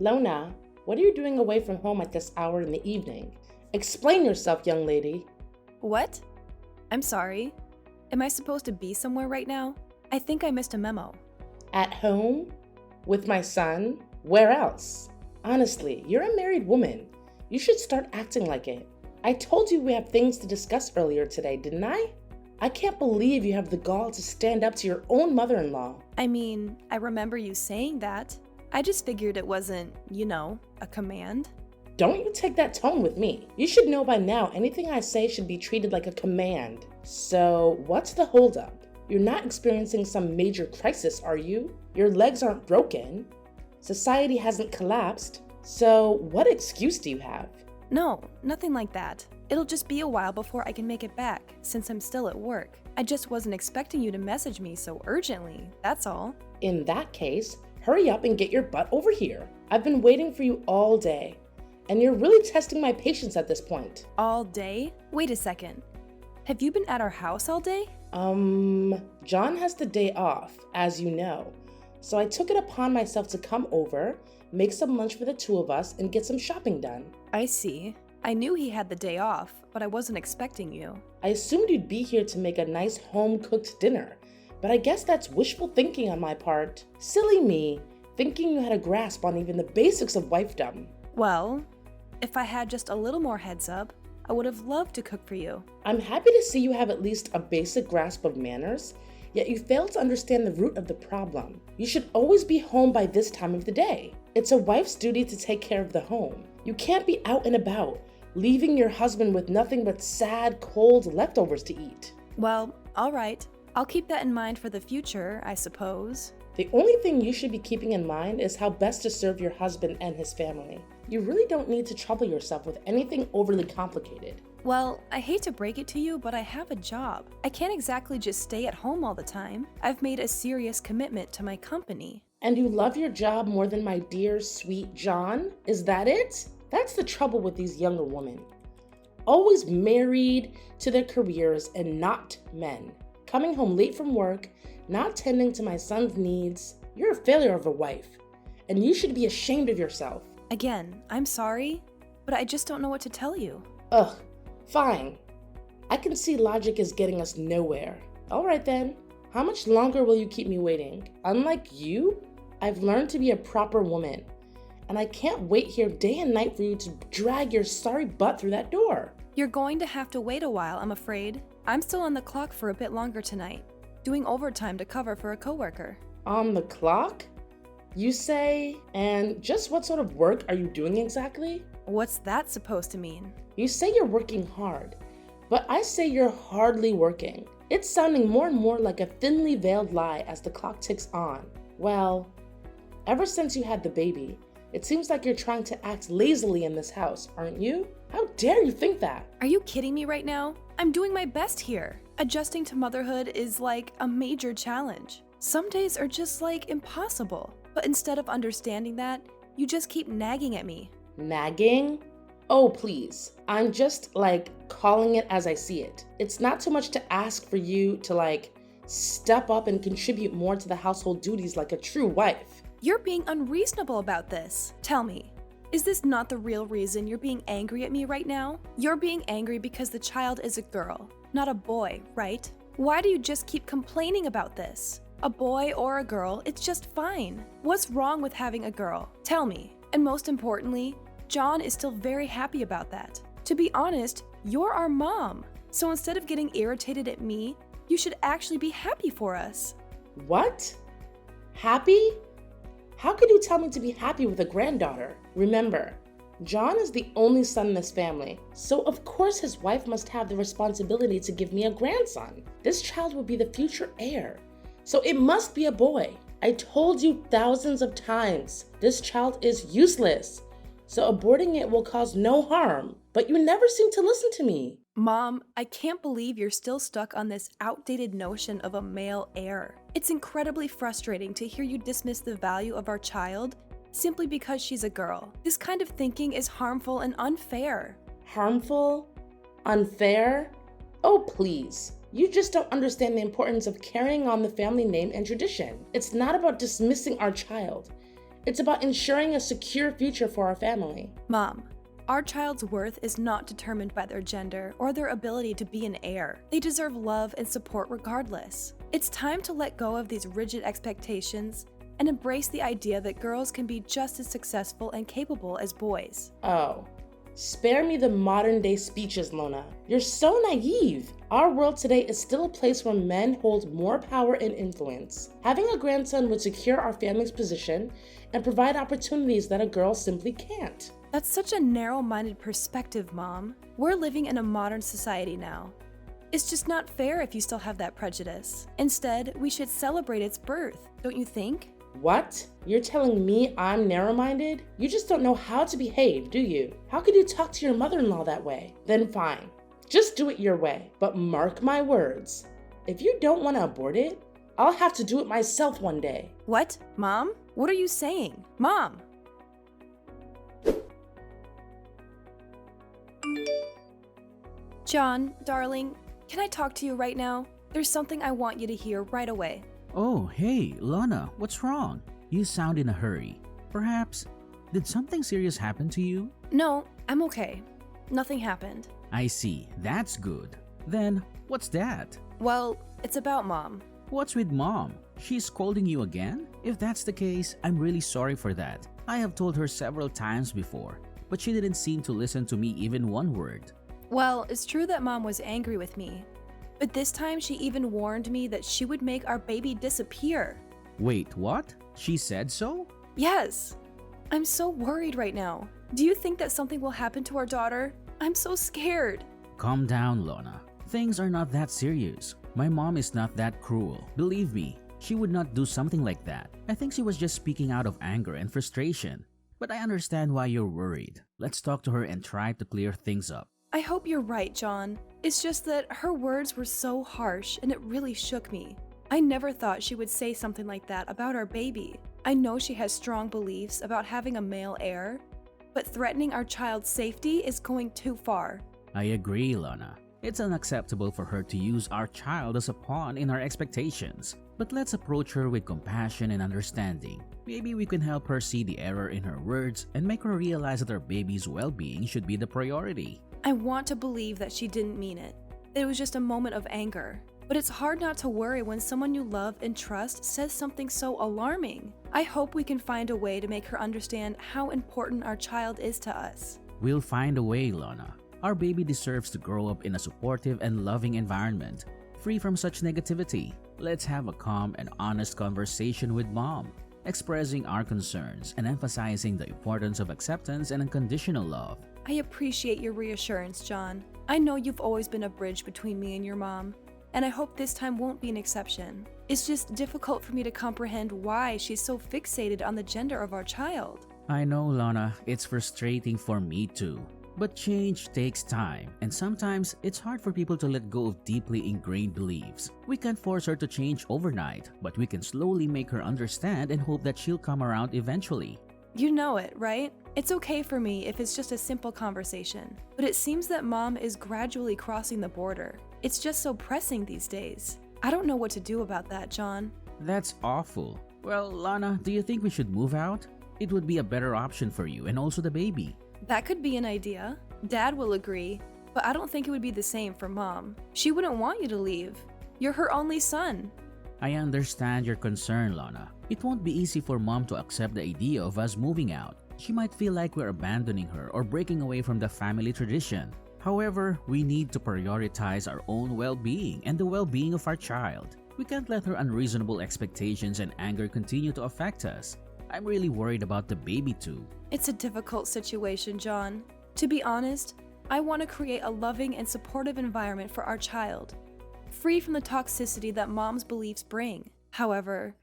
Lona, what are you doing away from home at this hour in the evening? Explain yourself, young lady. What? I'm sorry. Am I supposed to be somewhere right now? I think I missed a memo. At home? With my son? Where else? Honestly, you're a married woman. You should start acting like it. I told you we have things to discuss earlier today, didn't I? I can't believe you have the gall to stand up to your own mother-in-law. I mean, I remember you saying that. I just figured it wasn't, a command. Don't you take that tone with me. You should know by now anything I say should be treated like a command. So, what's the holdup? You're not experiencing some major crisis, are you? Your legs aren't broken. Society hasn't collapsed. So, what excuse do you have? No, nothing like that. It'll just be a while before I can make it back, since I'm still at work. I just wasn't expecting you to message me so urgently, that's all. In that case, hurry up and get your butt over here. I've been waiting for you all day, and you're really testing my patience at this point. All day? Wait a second. Have you been at our house all day? John has the day off, as you know. So I took it upon myself to come over, make some lunch for the two of us, and get some shopping done. I see. I knew he had the day off, but I wasn't expecting you. I assumed you'd be here to make a nice home-cooked dinner, but I guess that's wishful thinking on my part. Silly me, thinking you had a grasp on even the basics of wifedom. Well, if I had just a little more heads up, I would have loved to cook for you. I'm happy to see you have at least a basic grasp of manners, yet you fail to understand the root of the problem. You should always be home by this time of the day. It's a wife's duty to take care of the home. You can't be out and about, leaving your husband with nothing but sad, cold leftovers to eat. Well, all right. I'll keep that in mind for the future, I suppose. The only thing you should be keeping in mind is how best to serve your husband and his family. You really don't need to trouble yourself with anything overly complicated. Well, I hate to break it to you, but I have a job. I can't exactly just stay at home all the time. I've made a serious commitment to my company. And you love your job more than my dear, sweet John? Is that it? That's the trouble with these younger women. Always married to their careers and not men. Coming home late from work, not tending to my son's needs. You're a failure of a wife, and you should be ashamed of yourself. Again, I'm sorry, but I just don't know what to tell you. Ugh, fine. I can see logic is getting us nowhere. All right then, how much longer will you keep me waiting? Unlike you, I've learned to be a proper woman, and I can't wait here day and night for you to drag your sorry butt through that door. You're going to have to wait a while, I'm afraid. I'm still on the clock for a bit longer tonight, doing overtime to cover for a coworker. On the clock? You say? And just what sort of work are you doing exactly? What's that supposed to mean? You say you're working hard, but I say you're hardly working. It's sounding more and more like a thinly veiled lie as the clock ticks on. Well, ever since you had the baby, it seems like you're trying to act lazily in this house, aren't you? How dare you think that? Are you kidding me right now? I'm doing my best here. Adjusting to motherhood is like a major challenge. Some days are just like impossible. But instead of understanding that, you just keep nagging at me. Nagging? Oh, please. I'm just calling it as I see it. It's not too much to ask for you to step up and contribute more to the household duties like a true wife. You're being unreasonable about this. Tell me, is this not the real reason you're being angry at me right now? You're being angry because the child is a girl, not a boy, right? Why do you just keep complaining about this? A boy or a girl, it's just fine. What's wrong with having a girl? Tell me. And most importantly, John is still very happy about that. To be honest, you're our mom. So instead of getting irritated at me, you should actually be happy for us. What? Happy? How could you tell me to be happy with a granddaughter? Remember, John is the only son in this family, so of course his wife must have the responsibility to give me a grandson. This child will be the future heir, so it must be a boy. I told you thousands of times, this child is useless, so aborting it will cause no harm, but you never seem to listen to me. Mom, I can't believe you're still stuck on this outdated notion of a male heir. It's incredibly frustrating to hear you dismiss the value of our child simply because she's a girl. This kind of thinking is harmful and unfair. Harmful? Unfair? Oh, please. You just don't understand the importance of carrying on the family name and tradition. It's not about dismissing our child. It's about ensuring a secure future for our family. Mom, our child's worth is not determined by their gender or their ability to be an heir. They deserve love and support regardless. It's time to let go of these rigid expectations and embrace the idea that girls can be just as successful and capable as boys. Oh, spare me the modern day speeches, Lona. You're so naive. Our world today is still a place where men hold more power and influence. Having a grandson would secure our family's position and provide opportunities that a girl simply can't. That's such a narrow-minded perspective, Mom. We're living in a modern society now. It's just not fair if you still have that prejudice. Instead, we should celebrate its birth, don't you think? What? You're telling me I'm narrow-minded? You just don't know how to behave, do you? How could you talk to your mother-in-law that way? Then fine. Just do it your way. But mark my words. If you don't want to abort it, I'll have to do it myself one day. What? Mom? What are you saying? Mom! John, darling, can I talk to you right now? There's something I want you to hear right away. Oh, hey, Lana, what's wrong? You sound in a hurry. Perhaps, did something serious happen to you? No, I'm okay. Nothing happened. I see, that's good. Then, what's that? Well, it's about Mom. What's with Mom? She's scolding you again? If that's the case, I'm really sorry for that. I have told her several times before, but she didn't seem to listen to me even one word. Well, it's true that Mom was angry with me, but this time she even warned me that she would make our baby disappear. Wait, what? She said so? Yes. I'm so worried right now. Do you think that something will happen to our daughter? I'm so scared. Calm down, Lana. Things are not that serious. My mom is not that cruel. Believe me, she would not do something like that. I think she was just speaking out of anger and frustration. But I understand why you're worried. Let's talk to her and try to clear things up. I hope you're right, John. It's just that her words were so harsh and it really shook me. I never thought she would say something like that about our baby. I know she has strong beliefs about having a male heir, but threatening our child's safety is going too far. I agree, Lana. It's unacceptable for her to use our child as a pawn in our expectations. But let's approach her with compassion and understanding. Maybe we can help her see the error in her words and make her realize that our baby's well-being should be the priority. I want to believe that she didn't mean it, that it was just a moment of anger. But it's hard not to worry when someone you love and trust says something so alarming. I hope we can find a way to make her understand how important our child is to us. We'll find a way, Lana. Our baby deserves to grow up in a supportive and loving environment, free from such negativity. Let's have a calm and honest conversation with Mom, expressing our concerns and emphasizing the importance of acceptance and unconditional love. I appreciate your reassurance, John. I know you've always been a bridge between me and your mom, and I hope this time won't be an exception. It's just difficult for me to comprehend why she's so fixated on the gender of our child. I know, Lana, it's frustrating for me too. But change takes time, and sometimes it's hard for people to let go of deeply ingrained beliefs. We can't force her to change overnight, but we can slowly make her understand and hope that she'll come around eventually. You know it, right? It's okay for me if it's just a simple conversation, but it seems that Mom is gradually crossing the border. It's just so pressing these days. I don't know what to do about that, John. That's awful. Well, Lana, do you think we should move out? It would be a better option for you and also the baby. That could be an idea. Dad will agree, but I don't think it would be the same for Mom. She wouldn't want you to leave. You're her only son. I understand your concern, Lana. It won't be easy for Mom to accept the idea of us moving out. She might feel like we're abandoning her or breaking away from the family tradition. However, we need to prioritize our own well-being and the well-being of our child. We can't let her unreasonable expectations and anger continue to affect us. I'm really worried about the baby too. It's a difficult situation, John. To be honest, I want to create a loving and supportive environment for our child, free from the toxicity that Mom's beliefs bring. However,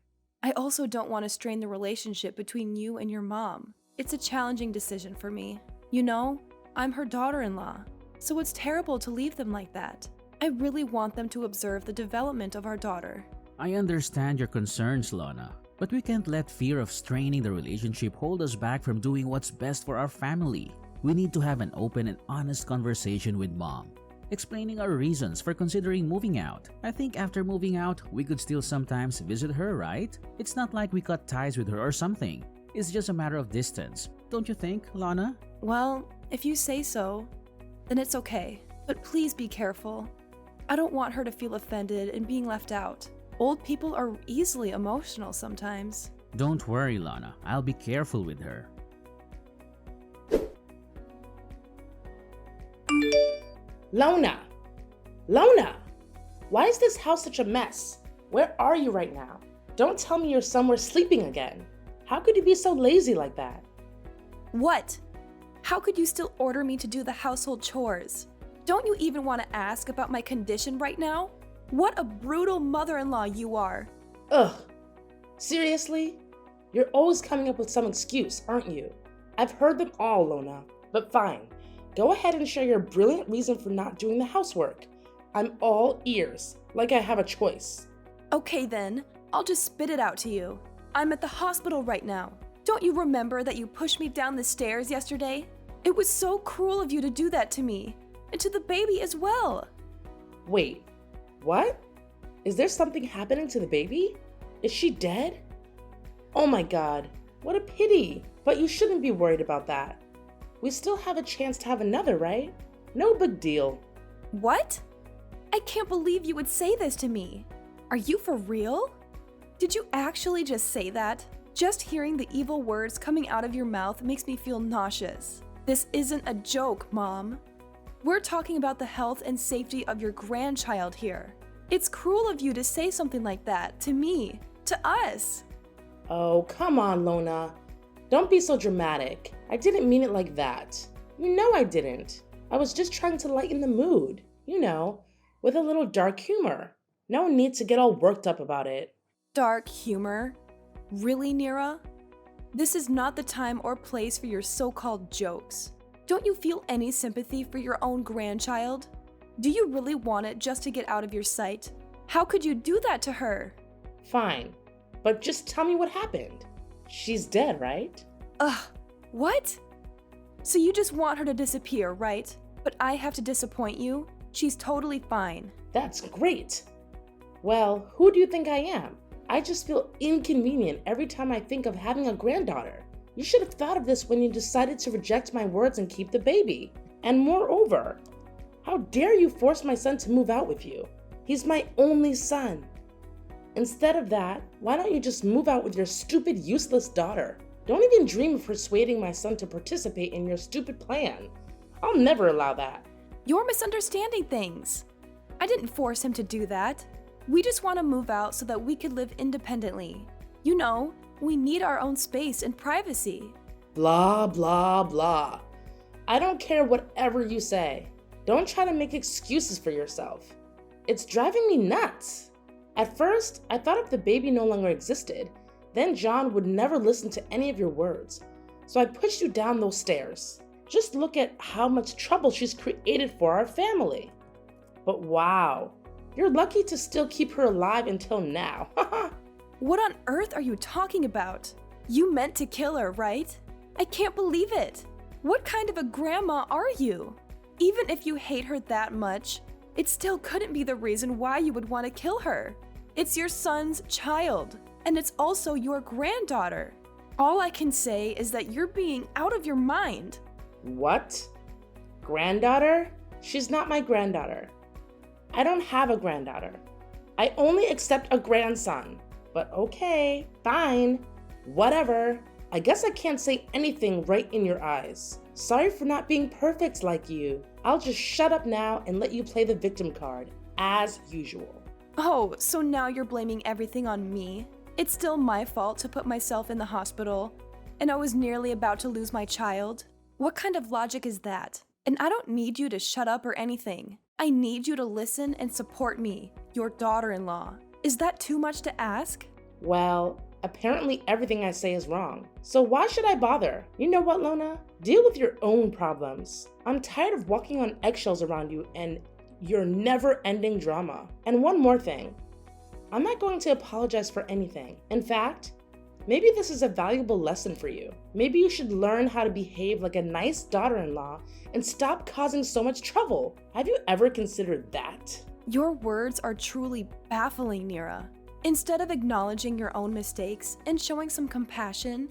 I also don't want to strain the relationship between you and your mom. It's a challenging decision for me. You know, I'm her daughter-in-law, so it's terrible to leave them like that. I really want them to observe the development of our daughter. I understand your concerns, Lana, but we can't let fear of straining the relationship hold us back from doing what's best for our family. We need to have an open and honest conversation with Mom, explaining our reasons for considering moving out. I think after moving out, we could still sometimes visit her, right? It's not like we cut ties with her or something. It's just a matter of distance. Don't you think, Lana? Well, if you say so, then it's okay. But please be careful. I don't want her to feel offended and being left out. Old people are easily emotional sometimes. Don't worry, Lana. I'll be careful with her. Lona! Lona! Why is this house such a mess? Where are you right now? Don't tell me you're somewhere sleeping again. How could you be so lazy like that? What? How could you still order me to do the household chores? Don't you even want to ask about my condition right now? What a brutal mother-in-law you are. Ugh. Seriously? You're always coming up with some excuse, aren't you? I've heard them all, Lona. But fine. Go ahead and share your brilliant reason for not doing the housework. I'm all ears, like I have a choice. Okay then, I'll just spit it out to you. I'm at the hospital right now. Don't you remember that you pushed me down the stairs yesterday? It was so cruel of you to do that to me, and to the baby as well. Wait, what? Is there something happening to the baby? Is she dead? Oh my God, what a pity. But you shouldn't be worried about that. We still have a chance to have another, right? No big deal. What? I can't believe you would say this to me. Are you for real? Did you actually just say that? Just hearing the evil words coming out of your mouth makes me feel nauseous. This isn't a joke, Mom. We're talking about the health and safety of your grandchild here. It's cruel of you to say something like that to me, to us. Oh, come on, Lona. Don't be so dramatic. I didn't mean it like that. You know I didn't. I was just trying to lighten the mood, with a little dark humor. No need to get all worked up about it. Dark humor? Really, Nira? This is not the time or place for your so-called jokes. Don't you feel any sympathy for your own grandchild? Do you really want it just to get out of your sight? How could you do that to her? Fine, but just tell me what happened. She's dead, right? Ugh, what? So you just want her to disappear, right? But I have to disappoint you? She's totally fine. That's great. Well, who do you think I am? I just feel inconvenient every time I think of having a granddaughter. You should have thought of this when you decided to reject my words and keep the baby. And moreover, how dare you force my son to move out with you? He's my only son. Instead of that, why don't you just move out with your stupid, useless daughter? Don't even dream of persuading my son to participate in your stupid plan. I'll never allow that. You're misunderstanding things. I didn't force him to do that. We just want to move out so that we could live independently. You know, we need our own space and privacy. Blah, blah, blah. I don't care whatever you say. Don't try to make excuses for yourself. It's driving me nuts. At first, I thought if the baby no longer existed, then John would never listen to any of your words. So I pushed you down those stairs. Just look at how much trouble she's created for our family. But wow, you're lucky to still keep her alive until now. What on earth are you talking about? You meant to kill her, right? I can't believe it. What kind of a grandma are you? Even if you hate her that much, it still couldn't be the reason why you would want to kill her. It's your son's child, and it's also your granddaughter. All I can say is that you're being out of your mind. What? Granddaughter? She's not my granddaughter. I don't have a granddaughter. I only accept a grandson. But okay, fine, whatever. I guess I can't say anything right in your eyes. Sorry for not being perfect like you. I'll just shut up now and let you play the victim card, as usual. Oh, so now you're blaming everything on me? It's still my fault to put myself in the hospital, and I was nearly about to lose my child? What kind of logic is that? And I don't need you to shut up or anything. I need you to listen and support me, your daughter-in-law. Is that too much to ask? Well, apparently everything I say is wrong. So why should I bother? You know what, Lona? Deal with your own problems. I'm tired of walking on eggshells around you and your never-ending drama. And one more thing. I'm not going to apologize for anything. In fact, maybe this is a valuable lesson for you. Maybe you should learn how to behave like a nice daughter-in-law and stop causing so much trouble. Have you ever considered that? Your words are truly baffling, Nira. Instead of acknowledging your own mistakes and showing some compassion,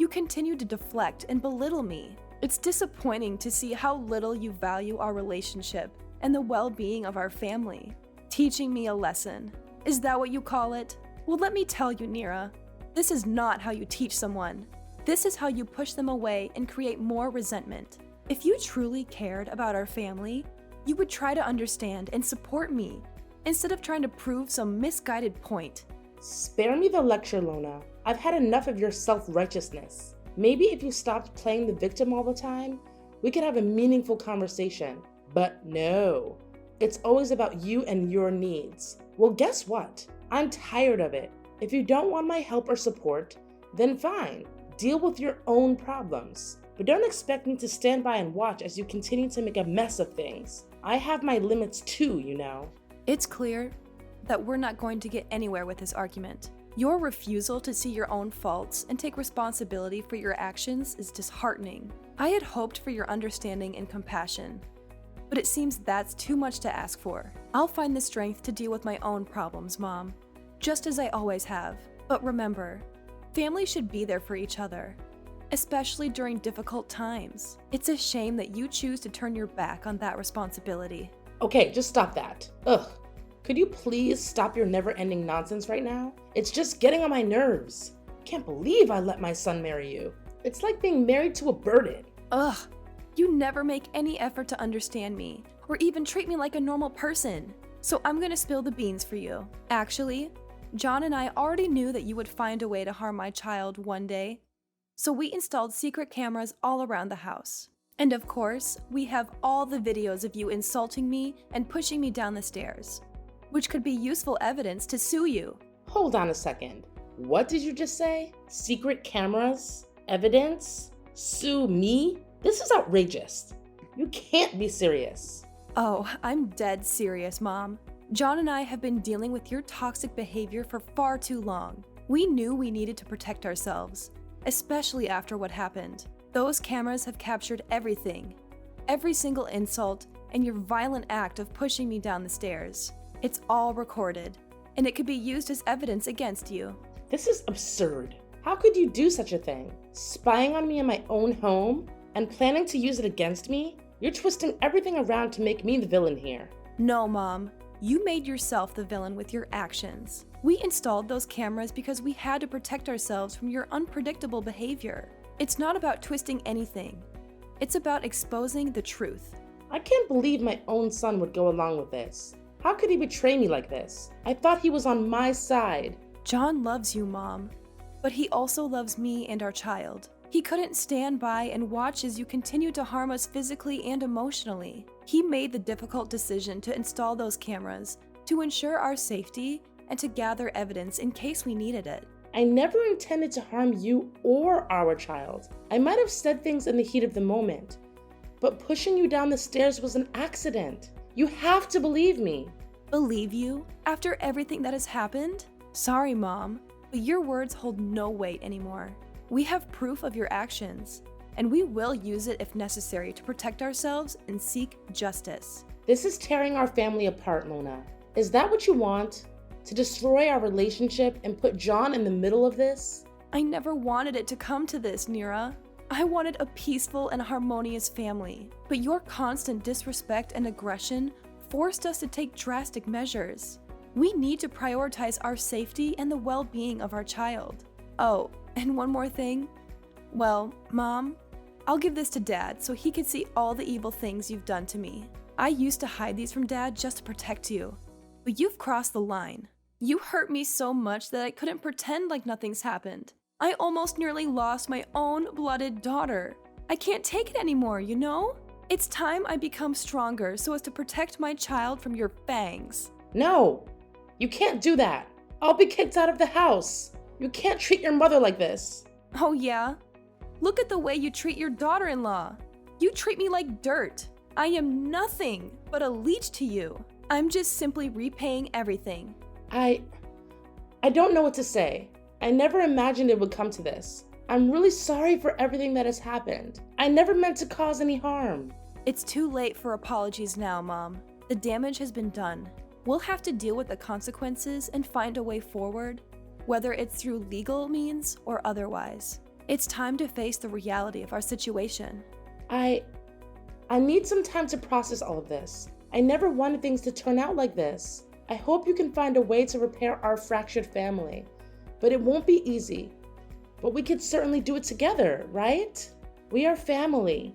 You continue to deflect and belittle me. It's disappointing to see how little you value our relationship and the well-being of our family. Teaching me a lesson. Is that what you call it? Well, let me tell you, Nira, this is not how you teach someone. This is how you push them away and create more resentment. If you truly cared about our family, you would try to understand and support me, instead of trying to prove some misguided point. Spare me the lecture, Lona. I've had enough of your self-righteousness. Maybe if you stopped playing the victim all the time, we could have a meaningful conversation. But no, it's always about you and your needs. Well, guess what? I'm tired of it. If you don't want my help or support, then fine. Deal with your own problems. But don't expect me to stand by and watch as you continue to make a mess of things. I have my limits too, you know. It's clear that we're not going to get anywhere with this argument. Your refusal to see your own faults and take responsibility for your actions is disheartening. I had hoped for your understanding and compassion, but it seems that's too much to ask for. I'll find the strength to deal with my own problems, Mom, just as I always have. But remember, family should be there for each other, especially during difficult times. It's a shame that you choose to turn your back on that responsibility. Okay, just stop that. Ugh. Could you please stop your never-ending nonsense right now? It's just getting on my nerves. Can't believe I let my son marry you. It's like being married to a burden. Ugh. You never make any effort to understand me, or even treat me like a normal person. So I'm gonna spill the beans for you. Actually, John and I already knew that you would find a way to harm my child one day. So we installed secret cameras all around the house. And of course, we have all the videos of you insulting me and pushing me down the stairs, which could be useful evidence to sue you. Hold on a second. What did you just say? Secret cameras? Evidence? Sue me? This is outrageous. You can't be serious. Oh, I'm dead serious, Mom. John and I have been dealing with your toxic behavior for far too long. We knew we needed to protect ourselves, especially after what happened. Those cameras have captured everything, every single insult, and your violent act of pushing me down the stairs. It's all recorded, and it could be used as evidence against you. This is absurd. How could you do such a thing? Spying on me in my own home and planning to use it against me? You're twisting everything around to make me the villain here. No, Mom. You made yourself the villain with your actions. We installed those cameras because we had to protect ourselves from your unpredictable behavior. It's not about twisting anything. It's about exposing the truth. I can't believe my own son would go along with this. How could he betray me like this? I thought he was on my side. John loves you, Mom, but he also loves me and our child. He couldn't stand by and watch as you continue to harm us physically and emotionally. He made the difficult decision to install those cameras to ensure our safety and to gather evidence in case we needed it. I never intended to harm you or our child. I might have said things in the heat of the moment, but pushing you down the stairs was an accident. You have to believe me. Believe you? After everything that has happened? Sorry, Mom, but your words hold no weight anymore. We have proof of your actions, and we will use it if necessary to protect ourselves and seek justice. This is tearing our family apart, Lona. Is that what you want? To destroy our relationship and put John in the middle of this? I never wanted it to come to this, Nira. I wanted a peaceful and harmonious family, but your constant disrespect and aggression forced us to take drastic measures. We need to prioritize our safety and the well-being of our child. Oh, and one more thing. Well, Mom, I'll give this to Dad so he can see all the evil things you've done to me. I used to hide these from Dad just to protect you, but you've crossed the line. You hurt me so much that I couldn't pretend like nothing's happened. I almost nearly lost my own blooded daughter. I can't take it anymore, you know? It's time I become stronger so as to protect my child from your fangs. No, you can't do that. I'll be kicked out of the house. You can't treat your mother like this. Oh yeah? Look at the way you treat your daughter-in-law. You treat me like dirt. I am nothing but a leech to you. I'm just simply repaying everything. I don't know what to say. I never imagined it would come to this. I'm really sorry for everything that has happened. I never meant to cause any harm. It's too late for apologies now, Mom. The damage has been done. We'll have to deal with the consequences and find a way forward, whether it's through legal means or otherwise. It's time to face the reality of our situation. I need some time to process all of this. I never wanted things to turn out like this. I hope you can find a way to repair our fractured family, but it won't be easy. But we could certainly do it together, right? We are family,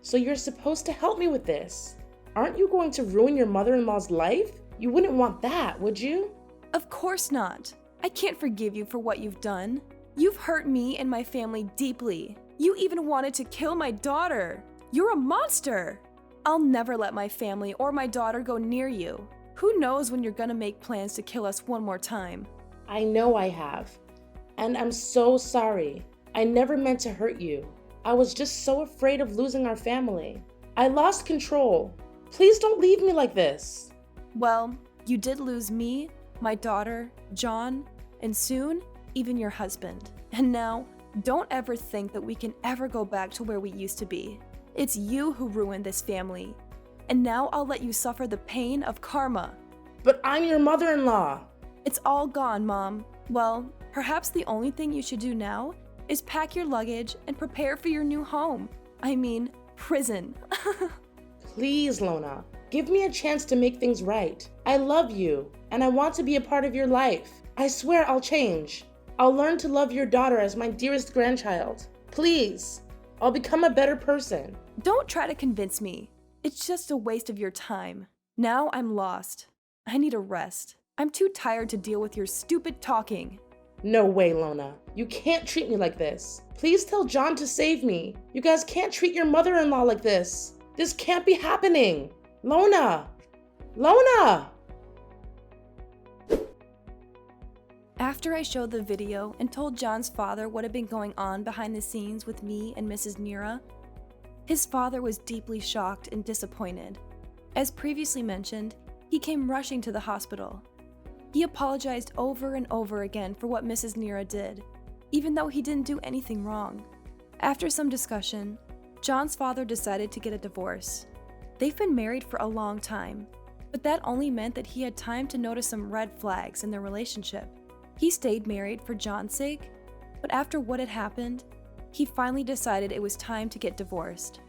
so you're supposed to help me with this. Aren't you going to ruin your mother-in-law's life? You wouldn't want that, would you? Of course not. I can't forgive you for what you've done. You've hurt me and my family deeply. You even wanted to kill my daughter. You're a monster. I'll never let my family or my daughter go near you. Who knows when you're gonna make plans to kill us one more time? I know I have, and I'm so sorry. I never meant to hurt you. I was just so afraid of losing our family. I lost control. Please don't leave me like this. Well, you did lose me, my daughter, John, and soon, even your husband. And now, don't ever think that we can ever go back to where we used to be. It's you who ruined this family. And now I'll let you suffer the pain of karma. But I'm your mother-in-law. It's all gone, Mom. Well, perhaps the only thing you should do now is pack your luggage and prepare for your new home. I mean, prison. Please, Lona, give me a chance to make things right. I love you, and I want to be a part of your life. I swear I'll change. I'll learn to love your daughter as my dearest grandchild. Please, I'll become a better person. Don't try to convince me. It's just a waste of your time. Now I'm lost. I need a rest. I'm too tired to deal with your stupid talking. No way, Lona. You can't treat me like this. Please tell John to save me. You guys can't treat your mother-in-law like this. This can't be happening. Lona! Lona! After I showed the video and told John's father what had been going on behind the scenes with me and Mrs. Nira, his father was deeply shocked and disappointed. As previously mentioned, he came rushing to the hospital. He apologized over and over again for what Mrs. Nira did, even though he didn't do anything wrong. After some discussion, John's father decided to get a divorce. They've been married for a long time, but that only meant that he had time to notice some red flags in their relationship. He stayed married for John's sake, but after what had happened, he finally decided it was time to get divorced.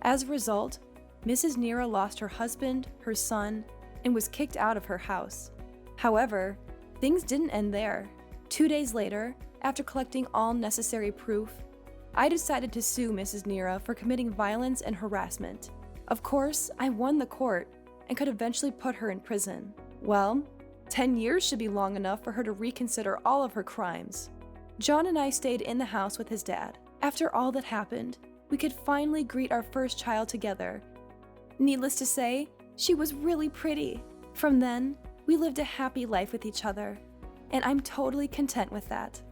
As a result, Mrs. Nira lost her husband, her son, and was kicked out of her house. However, things didn't end there. 2 days later, after collecting all necessary proof, I decided to sue Mrs. Nira for committing violence and harassment. Of course, I won the court and could eventually put her in prison. Well, 10 years should be long enough for her to reconsider all of her crimes. John and I stayed in the house with his dad. After all that happened, we could finally greet our first child together. Needless to say, she was really pretty. From then, we lived a happy life with each other, and I'm totally content with that.